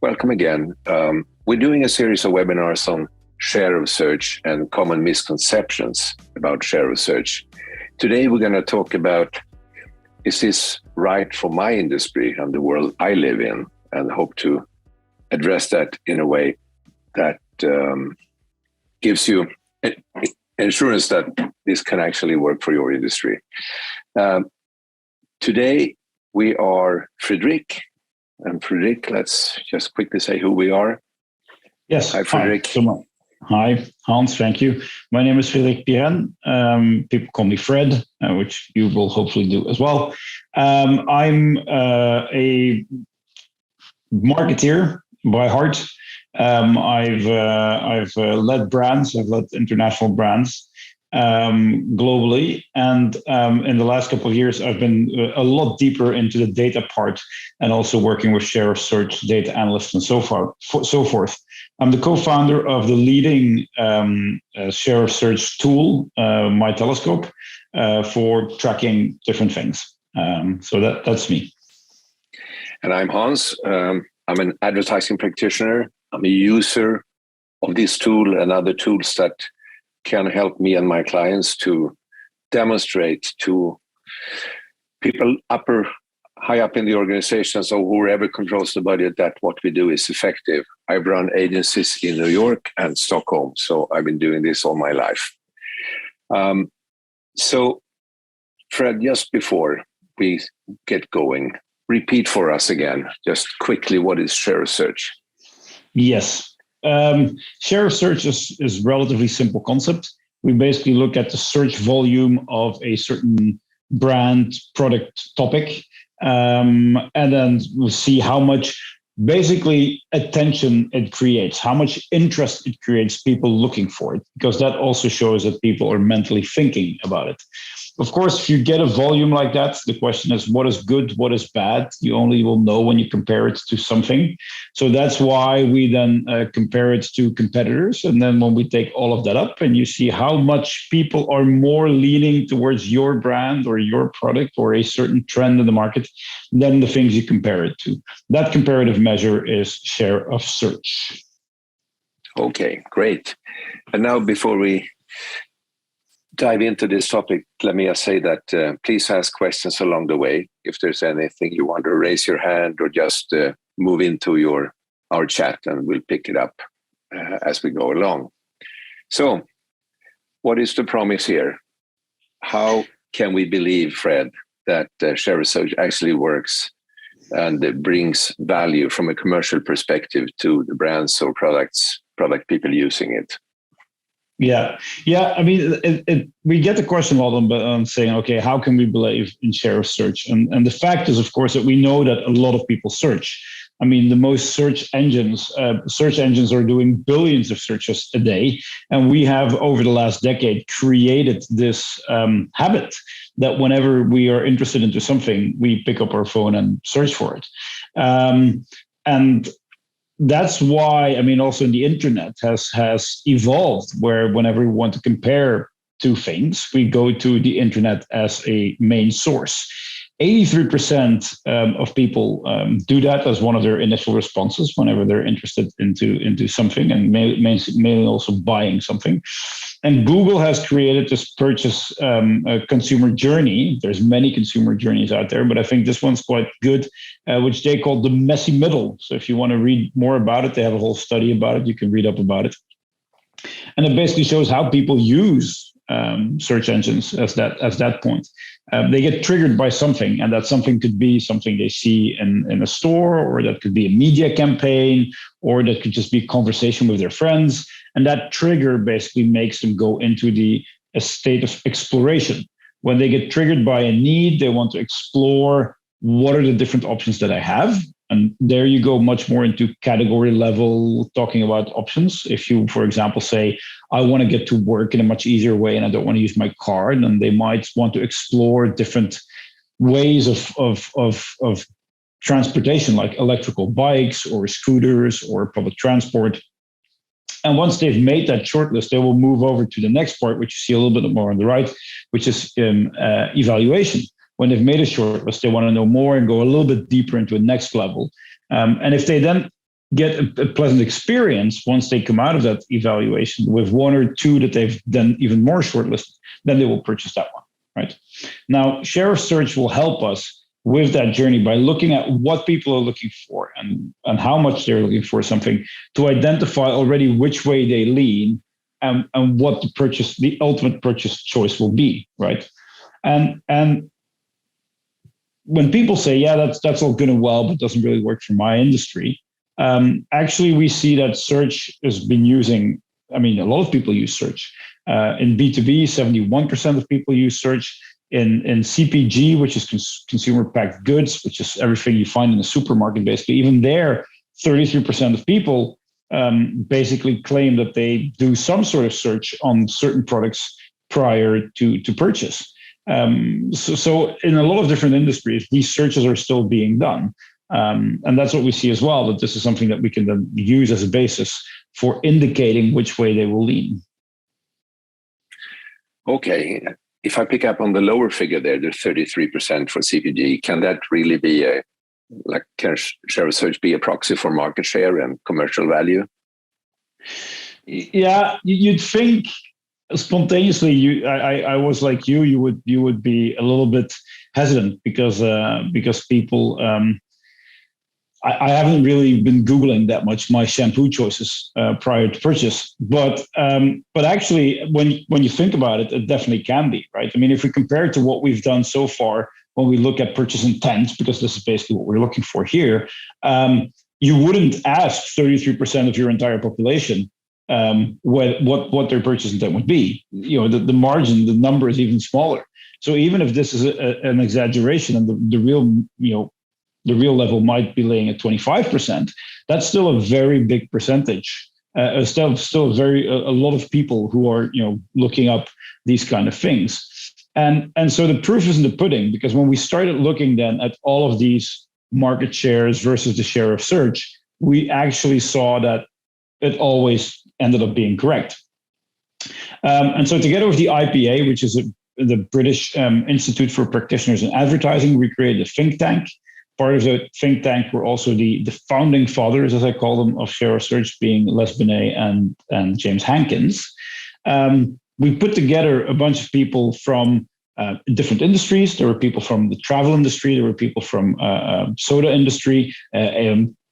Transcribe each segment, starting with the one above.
Welcome again. We're doing a series of webinars on share of search and common misconceptions about share of search. Today, we're going to talk about, is this right for my industry and the world I live in? And hope to address that in a way that gives you assurance that this can actually work for your industry. Today, we are Fredrik. And Fredrik, let's just quickly say who we are. Yes. Hi, Fredrik. Hi, Hans. Thank you. My name is Fredrik Piren. People call me Fred, which you will hopefully do as well. I'm a marketeer by heart. I've led brands. I've led international brands globally, and in the last couple of years, I've been a lot deeper into the data part, and also working with share of search, data analysts, and so forth. I'm the co-founder of the leading share of search tool, My Telescope, for tracking different things. So that's me. And I'm Hans. I'm an advertising practitioner. I'm a user of this tool and other tools that can help me and my clients to demonstrate to people high up in the organizations or whoever controls the budget that what we do is effective. I've run agencies in New York and Stockholm, so I've been doing this all my life. So, Fred, just before we get going, repeat for us again, just quickly, what is share of search? Yes. Share of search is relatively simple concept. We basically look at the search volume of a certain brand, product, topic, and then we'll see how much basically attention it creates, how much interest it creates, people looking for it, because that also shows that people are mentally thinking about it. Of course, if you get a volume like that, the question is, what is good, what is bad? You only will know when you compare it to something. So that's why we then compare it to competitors. And then when we take all of that up and you see how much people are more leaning towards your brand or your product or a certain trend in the market, then the things you compare it to. That comparative measure is share of search. Okay, great. And now before we dive into this topic, let me just say that please ask questions along the way. If there's anything you want to raise your hand or just move into our chat, and we'll pick it up as we go along. So, what is the promise here? How can we believe, Fred, that share of search actually works and it brings value from a commercial perspective to the brands or product people using it? Yeah. I mean, we get the question a lot on saying, okay, how can we believe in share of search? And the fact is, of course, that we know that a lot of people search. I mean, the most search engines are doing billions of searches a day. And we have, over the last decade, created this habit that whenever we are interested into something, we pick up our phone and search for it. And that's why, I mean, also the internet has evolved, where whenever we want to compare two things, we go to the internet as a main source. 83% of people do that as one of their initial responses whenever they're interested into something, and mainly also buying something. And Google has created this purchase consumer journey. There's many consumer journeys out there, but I think this one's quite good, which they call the messy middle. So if you want to read more about it, they have a whole study about it. You can read up about it. And it basically shows how people use search engines as that point. They get triggered by something, and that something could be something they see in a store, or that could be a media campaign, or that could just be a conversation with their friends. And that trigger basically makes them go into a state of exploration. When they get triggered by a need, they want to explore what are the different options that I have. And there you go much more into category level, talking about options. If you, for example, say, I want to get to work in a much easier way and I don't want to use my car, then they might want to explore different ways of transportation, like electrical bikes or scooters or public transport. And once they've made that shortlist, they will move over to the next part, which you see a little bit more on the right, which is evaluation. When they've made a shortlist, they want to know more and go a little bit deeper into a next level. And if they then get a pleasant experience once they come out of that evaluation with one or two that they've done even more shortlisted, then they will purchase that one, right? Now, share of search will help us with that journey by looking at what people are looking for and how much they're looking for something to identify already which way they lean and what the ultimate purchase choice will be, right? And when people say, yeah, that's all good and well, but doesn't really work for my industry, actually we see that search has been using, I mean, a lot of people use search. In B2B, 71% of people use search. In CPG, which is consumer packaged goods, which is everything you find in a supermarket, basically, even there, 33% of people basically claim that they do some sort of search on certain products prior to purchase. So in a lot of different industries, these searches are still being done. And that's what we see as well, that this is something that we can then use as a basis for indicating which way they will lean. Okay. If I pick up on the lower figure there, the 33% for CPG, can that really be can share of search be a proxy for market share and commercial value? Yeah, you'd think spontaneously. I was like you would be a little bit hesitant because people. I haven't really been Googling that much my shampoo choices prior to purchase, but actually, when you think about it, it definitely can be, right? I mean, if we compare it to what we've done so far, when we look at purchase intent, because this is basically what we're looking for here, you wouldn't ask 33% of your entire population what their purchase intent would be. You know, the margin, the number is even smaller. So even if this is an exaggeration and the real, the real level might be laying at 25%, that's still a very big percentage. Still a lot of people who are, looking up these kind of things. And so the proof is in the pudding, because when we started looking then at all of these market shares versus the share of search, we actually saw that it always ended up being correct. And so together with the IPA, which is the British Institute for Practitioners in Advertising, we created a think tank. Part of the think tank were also the founding fathers, as I call them, of share of search, being Les Binet and James Hankins. We put together a bunch of people from different industries. There were people from the travel industry. There were people from soda industry,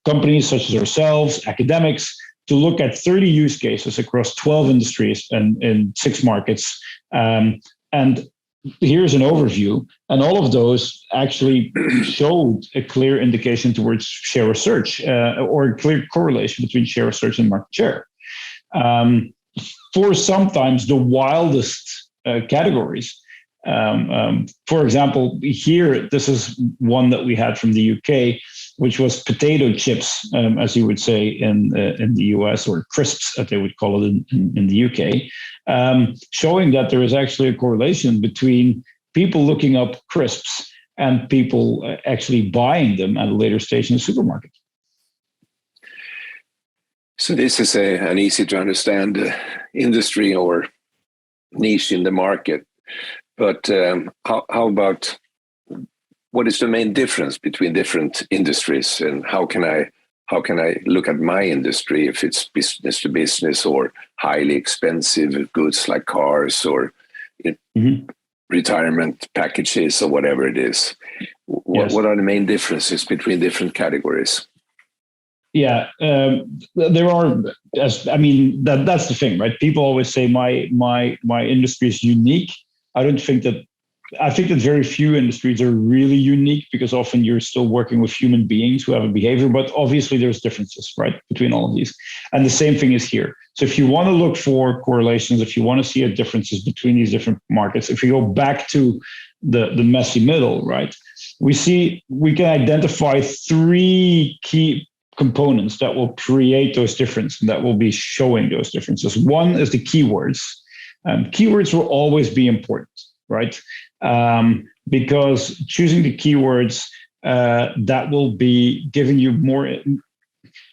companies such as ourselves, academics, to look at 30 use cases across 12 industries and in 6 markets. And here's an overview. And all of those actually showed a clear indication towards share of search, or a clear correlation between share of search and market share. For sometimes the wildest categories. For example, here, this is one that we had from the UK, which was potato chips, as you would say in the US, or crisps, as they would call it in the UK, showing that there is actually a correlation between people looking up crisps and people actually buying them at a later stage in the supermarket. So this is an easy to understand industry or niche in the market. But how about, what is the main difference between different industries, and how can I look at my industry, if it's business to business or highly expensive goods like cars or retirement packages or whatever it is? What are the main differences between different categories? Yeah, there are. That's the thing, right? People always say my industry is unique. I think that very few industries are really unique, because often you're still working with human beings who have a behavior, but obviously there's differences, right, between all of these. And the same thing is here. So if you want to look for correlations, if you want to see differences between these different markets, if you go back to the messy middle, right, we can identify 3 key components that will create those differences and that will be showing those differences. One is the keywords. Keywords will always be important, right? Because choosing the keywords that will be giving you more,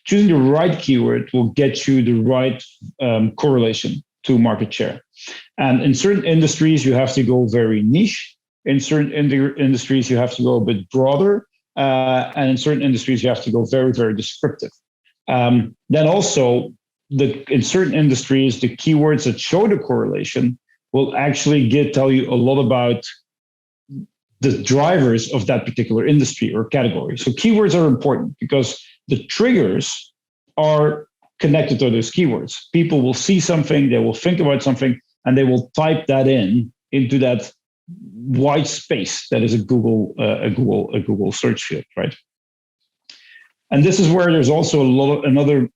choosing the right keyword will get you the right correlation to market share. And in certain industries, you have to go very niche. In certain industries, you have to go a bit broader. And in certain industries, you have to go very, very descriptive. Then also, in certain industries, the keywords that show the correlation will actually tell you a lot about the drivers of that particular industry or category. So keywords are important because the triggers are connected to those keywords. People will see something, they will think about something, and they will type that into that white space that is a Google search field, right? And this is where there's also another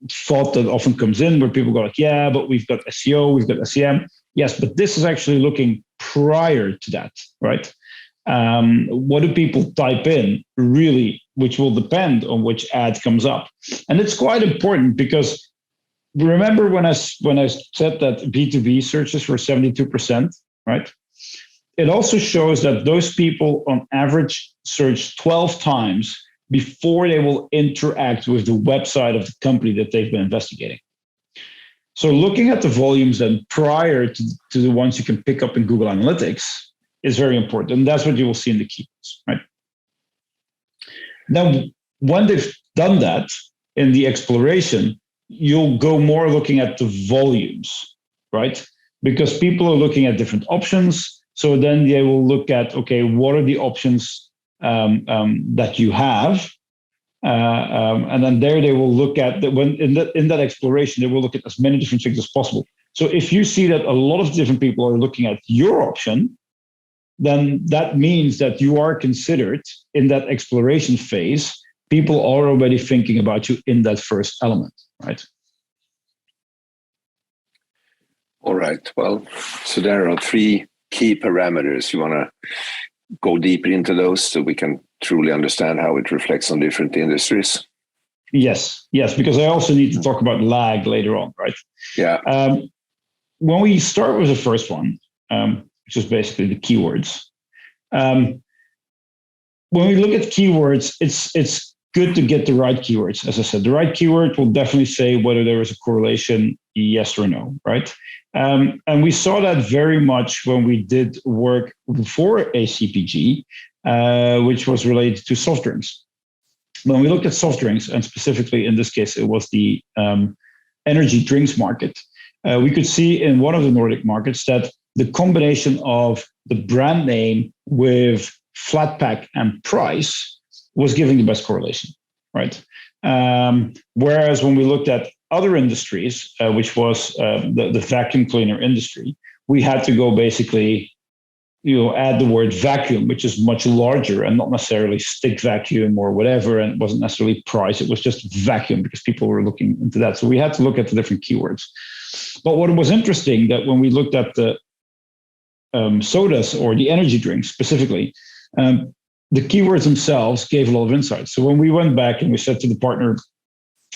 thought that often comes in, where people go like, yeah, but we've got SEO, we've got SEM. Yes, but this is actually looking prior to that, right? What do people type in really, which will depend on which ad comes up. And it's quite important because remember when I said that B2B searches were 72%, right? It also shows that those people on average search 12 times before they will interact with the website of the company that they've been investigating. So looking at the volumes then prior to the ones you can pick up in Google Analytics is very important. And that's what you will see in the keywords, right? Now, when they've done that in the exploration, you'll go more looking at the volumes, right? Because people are looking at different options. So then they will look at, okay, what are the options that you have? And then there they will look at when in that exploration, they will look at as many different things as possible. So if you see that a lot of different people are looking at your option, then that means that you are considered in that exploration phase. People are already thinking about you in that first element, right? All right. Well, so there are 3 key parameters. You want to go deeper into those so we can truly understand how it reflects on different industries? Yes, because I also need to talk about lag later on, right? Yeah. When we start with the first one, which is basically the keywords. When we look at keywords, it's good to get the right keywords. As I said, the right keyword will definitely say whether there is a correlation, yes or no, right? And we saw that very much when we did work for a CPG, which was related to soft drinks. When we looked at soft drinks, and specifically in this case, it was the energy drinks market, we could see in one of the Nordic markets that the combination of the brand name with flat pack and price was giving the best correlation, right? Whereas when we looked at other industries, which was the vacuum cleaner industry, we had to go basically, add the word vacuum, which is much larger and not necessarily stick vacuum or whatever, and it wasn't necessarily price. It was just vacuum because people were looking into that. So we had to look at the different keywords. But what was interesting that when we looked at the sodas or the energy drinks specifically, the keywords themselves gave a lot of insight. So when we went back and we said to the partner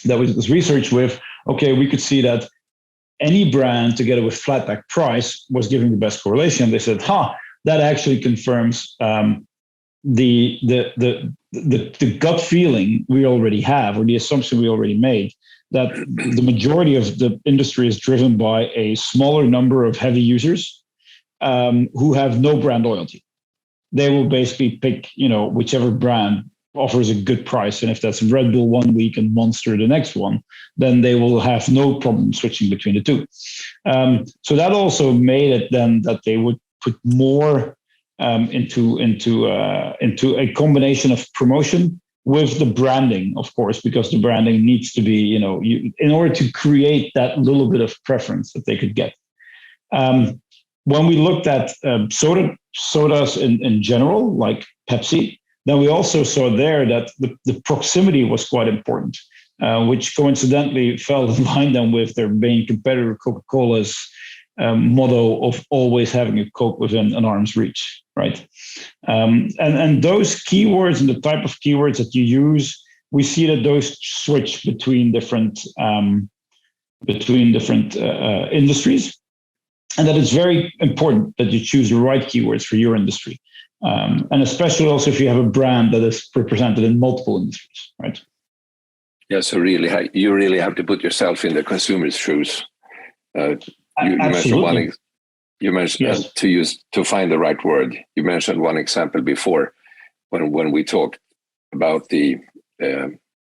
that we did this research with, okay, we could see that any brand together with flat pack price was giving the best correlation. They said, that actually confirms the gut feeling we already have, or the assumption we already made, that the majority of the industry is driven by a smaller number of heavy users who have no brand loyalty. They will basically pick, whichever brand offers a good price. And if that's Red Bull one week and Monster the next one, then they will have no problem switching between the two. So that also made it then that they would put more into a combination of promotion with the branding, of course, because the branding needs to be, in order to create that little bit of preference that they could get. When we looked at sodas in general, like Pepsi, then we also saw there that the proximity was quite important, which coincidentally fell in line then with their main competitor, Coca-Cola's motto of always having a Coke within an arm's reach, right? And those keywords and the type of keywords that you use, we see that those switch between different industries. And that it's very important that you choose the right keywords for your industry. And especially also if you have a brand that is represented in multiple industries, right? Yeah, so really, you really have to put yourself in the consumer's shoes. You mentioned yes. to find the right word. You mentioned one example before when we talked about the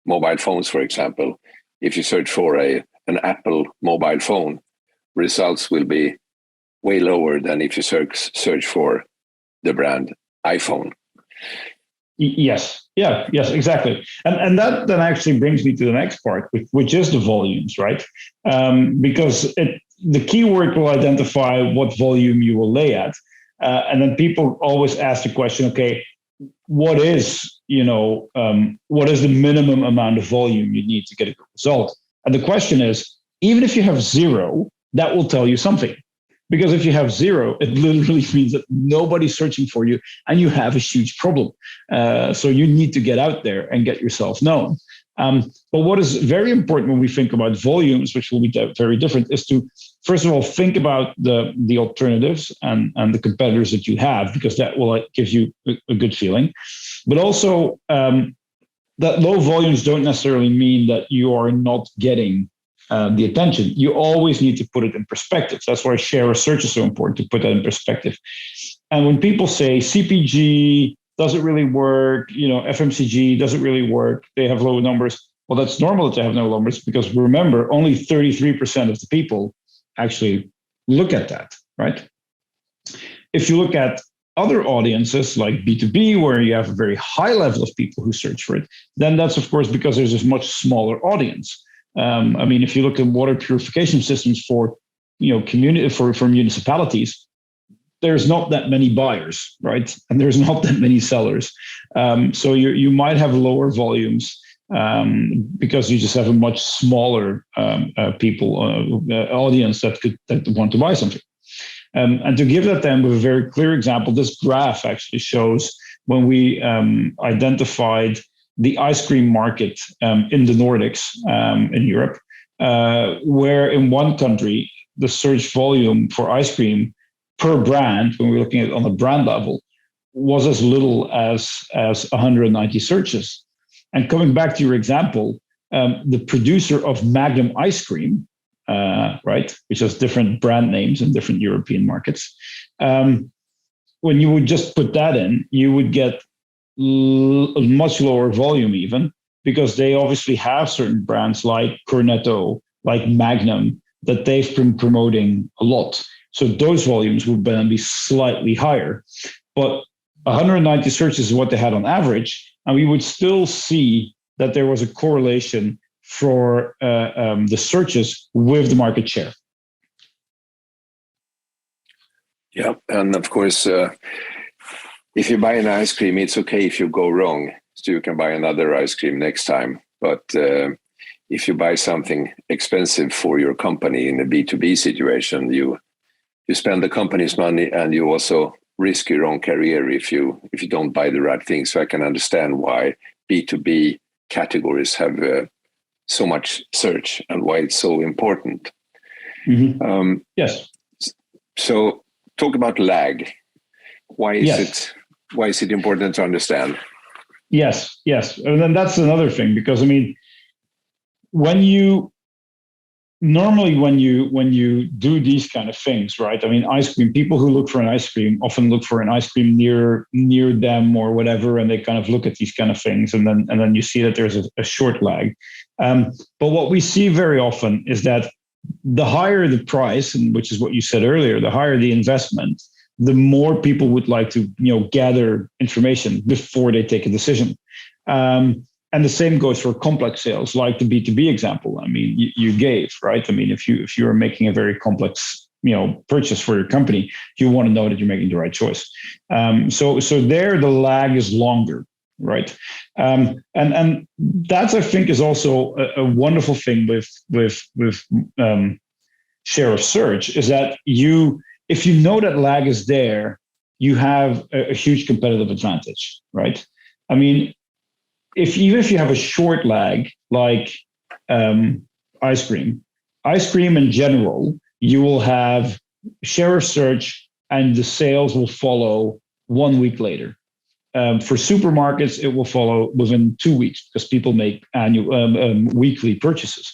mobile phones, for example, if you search for an Apple mobile phone, results will be way lower than if you search for the brand iPhone. Yes. Yeah. Yes. Exactly. And that then actually brings me to the next part, which is the volumes, right? Because the keyword will identify what volume you will lay at, and then people always ask the question, okay, what is what is the minimum amount of volume you need to get a good result? And the question is, even if you have zero, that will tell you something. Because if you have zero, it literally means that nobody's searching for you and you have a huge problem. So you need to get out there and get yourself known. But what is very important when we think about volumes, which will be very different, is to, first of all, think about the alternatives and the competitors that you have, because that will give you a good feeling. But also, that low volumes don't necessarily mean that you are not getting the attention. You always need to put it in perspective. That's why share of search is so important, to put that in perspective. And when people say CPG doesn't really work, FMCG doesn't really work, they have low numbers. Well, that's normal that they have no numbers, because remember, only 33% of the people actually look at that, right? If you look at other audiences like B2B, where you have a very high level of people who search for it, then that's of course because there's a much smaller audience. If you look at water purification systems for community for municipalities, there's not that many buyers, right? And there's not that many sellers. So you might have lower volumes because you just have a much smaller audience that want to buy something. And to give that then with a very clear example, this graph actually shows when we identified the ice cream market in the Nordics, in Europe, where in one country, the search volume for ice cream per brand, when we're looking at it on a brand level, was as little as 190 searches. And coming back to your example, the producer of Magnum ice cream, right, which has different brand names in different European markets, when you would just put that in, you would get a much lower volume even, because they obviously have certain brands like Cornetto, like Magnum, that they've been promoting a lot. So those volumes would then be slightly higher. But 190 searches is what they had on average, and we would still see that there was a correlation for the searches with the market share. Yeah, and of course, if you buy an ice cream, it's okay if you go wrong, so you can buy another ice cream next time. But if you buy something expensive for your company in a B2B situation, you spend the company's money and you also risk your own career if you don't buy the right thing. So I can understand why B2B categories have so much search and why it's so important. Mm-hmm. Yes. So talk about lag. Why is it important to understand? Yes. And then that's another thing, because when you do these kind of things, right? Ice cream, people who look for an ice cream often look for an ice cream near them or whatever, and they kind of look at these kind of things, and then you see that there's a short lag. But what we see very often is that the higher the price, and which is what you said earlier, the higher the investment, the more people would like to gather information before they take a decision. And the same goes for complex sales, like the B2B example. You gave, right? If you are making a very complex, purchase for your company, you want to know that you're making the right choice. So there the lag is longer, right? And that's, I think, is also a wonderful thing with share of search, is that if you know that lag is there, you have a huge competitive advantage, right? Even if you have a short lag, like ice cream in general, you will have share of search and the sales will follow 1 week later. For supermarkets, it will follow within 2 weeks, because people make weekly purchases.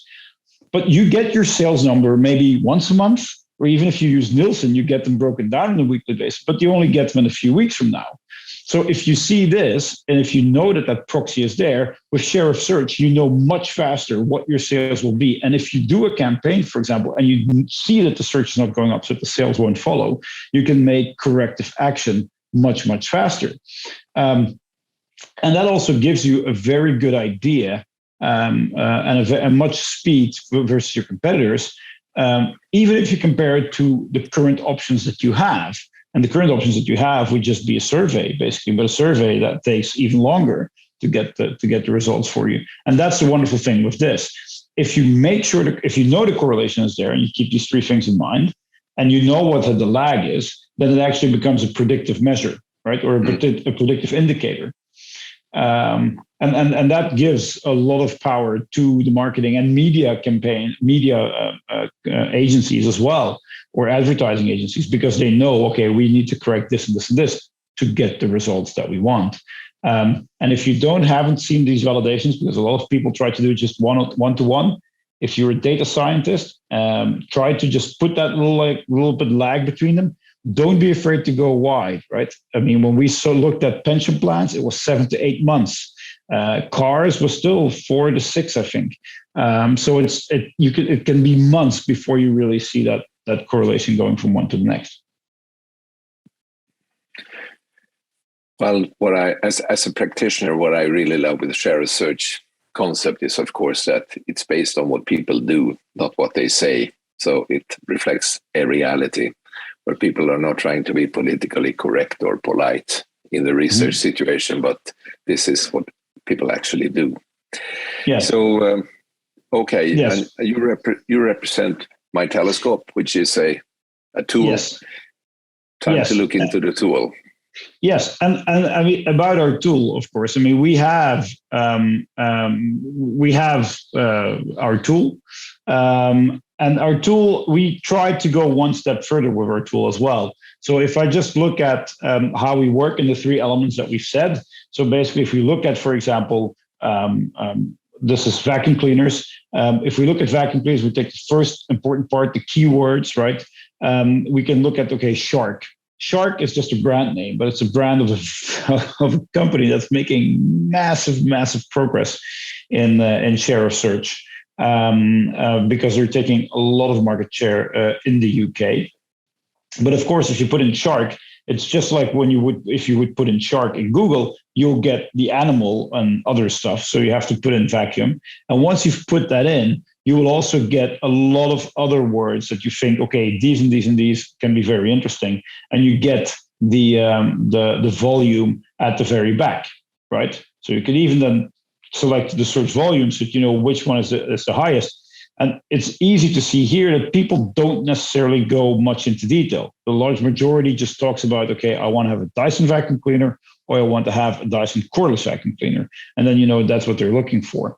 But you get your sales number maybe once a month, or even if you use Nielsen, you get them broken down on a weekly basis, but you only get them in a few weeks from now. So if you see this, and if you know that that proxy is there, with share of search, you know much faster what your sales will be. And if you do a campaign, for example, and you see that the search is not going up, so that the sales won't follow, you can make corrective action much, much faster. And that also gives you a very good idea and a much speed versus your competitors, even if you compare it to the current options that you have. And the current options that you have would just be a survey, basically, but a survey that takes even longer to get the results for you. And that's the wonderful thing with this. If you make sure that, if you know the correlation is there and you keep these three things in mind, and you know what the lag is, then it actually becomes a predictive measure, right, or a predictive indicator. And that gives a lot of power to the marketing and media agencies as well, or advertising agencies, because they know, okay, we need to correct this and this and this to get the results that we want. And if you haven't seen these validations, because a lot of people try to do just one-to-one, if you're a data scientist, try to just put that little bit lag between them. Don't be afraid to go wide, right? I mean, when we looked at pension plans, it was 7 to 8 months. Cars was still 4 to 6, I think. So it can be months before you really see that correlation going from one to the next. Well, as a practitioner, what I really love with the share of search concept is, of course, that it's based on what people do, not what they say. So it reflects a reality where people are not trying to be politically correct or polite in the research situation, but this is what people actually do. Yes. So, okay, yes. And you represent My Telescope, which is a tool. Yes. Time to look into the tool. Yes, and I mean about our tool, of course. I mean we have our tool, and our tool, we try to go one step further with our tool as well. So if I just look at how we work in the three elements that we've said, so basically, if we look at, for example, this is vacuum cleaners. If we look at vacuum cleaners, we take the first important part, the keywords, right? We can look at, okay, Shark. Shark is just a brand name, but it's a brand of a company that's making massive progress in share of search because they're taking a lot of market share in the UK. But of course, if you put in Shark, it's just like if you would put in Shark in Google, you'll get the animal and other stuff. So you have to put in vacuum. And once you've put that in, you will also get a lot of other words that you think, okay, these and these and these can be very interesting. And you get the volume at the very back, right? So you can even then select the search volume so that you know which one is the highest. And it's easy to see here that people don't necessarily go much into detail. The large majority just talks about, okay, I want to have a Dyson vacuum cleaner, or I want to have a Dyson cordless vacuum cleaner. And then, that's what they're looking for,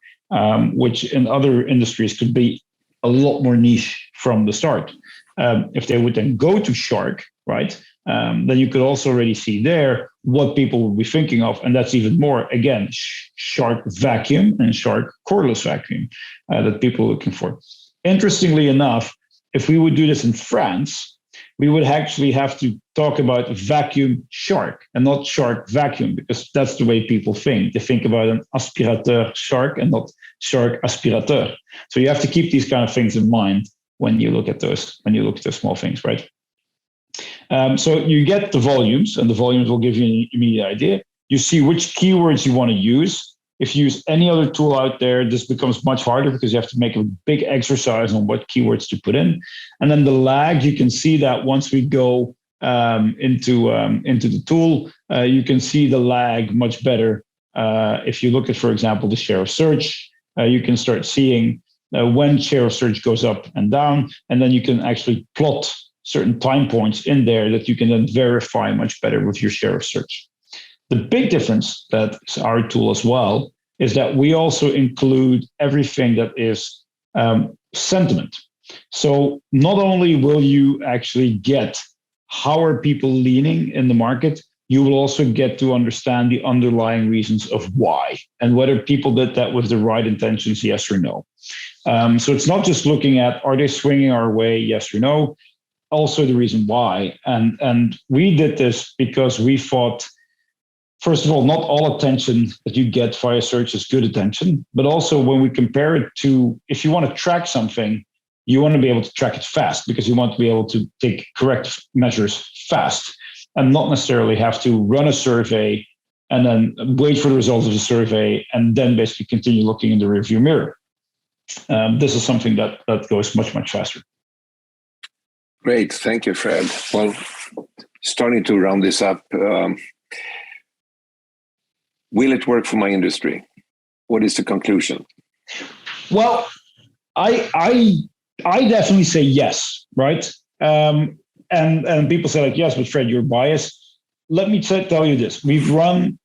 which in other industries could be a lot more niche from the start. If they would then go to Shark, right, then you could also already see there what people would be thinking of. And that's even more, again, Shark vacuum and Shark cordless vacuum that people are looking for. Interestingly enough, if we would do this in France, we would actually have to talk about vacuum Shark and not Shark vacuum, because that's the way people think. They think about an aspirateur Shark and not Shark aspirateur. So you have to keep these kind of things in mind when you look at those small things, right? So you get the volumes, and the volumes will give you an immediate idea. You see which keywords you want to use. If you use any other tool out there, this becomes much harder because you have to make a big exercise on what keywords to put in. And then the lag, you can see that once we go into the tool, you can see the lag much better. If you look at, for example, the share of search, you can start seeing when share of search goes up and down, and then you can actually plot certain time points in there that you can then verify much better with your share of search. The big difference that is our tool as well is that we also include everything that is sentiment. So not only will you actually get how are people leaning in the market, you will also get to understand the underlying reasons of why and whether people did that with the right intentions, yes or no. So it's not just looking at, are they swinging our way, yes or no, also the reason why. And we did this because we thought first of all, not all attention that you get via search is good attention, but also when we compare it to, if you want to track something, you want to be able to track it fast because you want to be able to take correct measures fast and not necessarily have to run a survey and then wait for the results of the survey and then basically continue looking in the rearview mirror. This is something that goes much, much faster. Great. Thank you, Fred. Well, starting to round this up, will it work for my industry? What is the conclusion? Well, I definitely say yes, right? And people say like, yes, but Fred, you're biased. Let me tell you this. We've run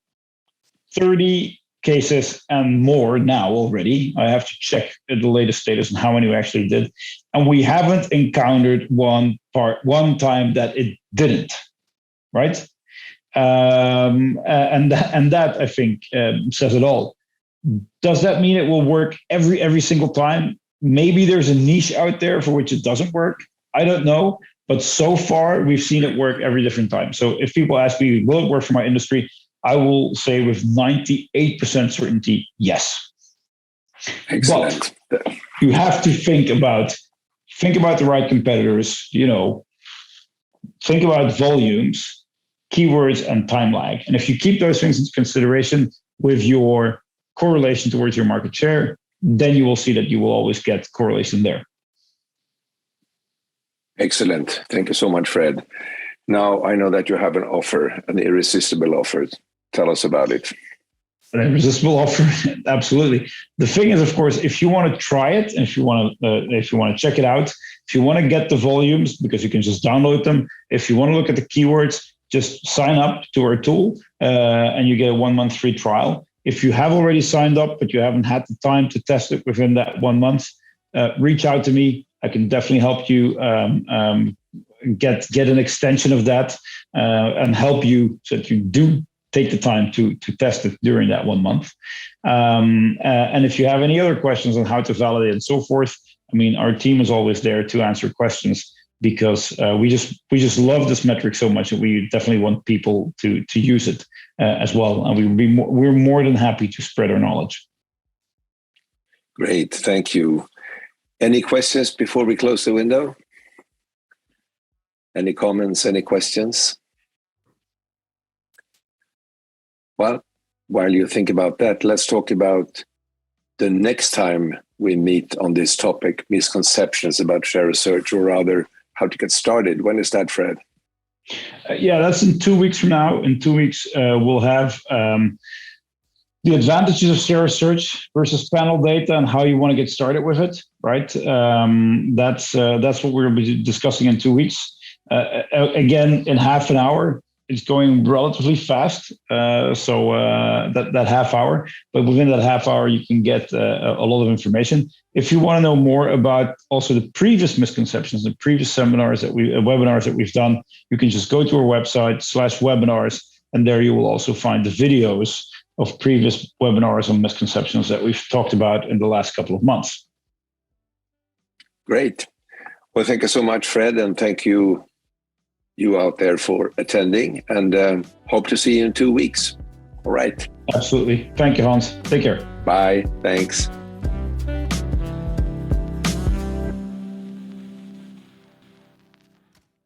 30 cases and more now already. I have to check the latest status and how many we actually did. And we haven't encountered one time that it didn't, right? And that I think says it all. Does that mean it will work every single time? Maybe there's a niche out there for which it doesn't work. I don't know. But so far, we've seen it work every different time. So if people ask me, will it work for my industry? I will say with 98% certainty, yes. Excellent. But you have to think about the right competitors, think about volumes, keywords, and time lag. And if you keep those things into consideration with your correlation towards your market share, then you will see that you will always get correlation there. Excellent. Thank you so much, Fred. Now, I know that you have an offer, an irresistible offer. Tell us about it. An irresistible offer, absolutely. The thing is, of course, if you want to try it, and if you want to check it out, if you want to get the volumes, because you can just download them. If you want to look at the keywords, just sign up to our tool, and you get a 1 month free trial. If you have already signed up, but you haven't had the time to test it within that 1 month, reach out to me. I can definitely help you get an extension of that and help you so that you do take the time to test it during that 1 month. And if you have any other questions on how to validate and so forth, I mean, our team is always there to answer questions because we just love this metric so much that we definitely want people to use it as well. And we're more than happy to spread our knowledge. Great, thank you. Any questions before we close the window? Any comments, any questions? Well, while you think about that, let's talk about the next time we meet on this topic, misconceptions about share research, or rather, how to get started. When is that, Fred? Yeah, that's in 2 weeks from now. In 2 weeks, we'll have the advantages of share research versus panel data and how you want to get started with it, right? That's what we're going to be discussing in 2 weeks. Again, in half an hour. It's going relatively fast, so that half hour. But within that half hour, you can get a lot of information. If you want to know more about also the previous misconceptions, the previous webinars that we've done, you can just go to our website /webinars, and there you will also find the videos of previous webinars on misconceptions that we've talked about in the last couple of months. Great. Well, thank you so much, Fred, and thank you out there for attending, and hope to see you in 2 weeks. All right. Absolutely. Thank you, Hans. Take care. Bye. Thanks.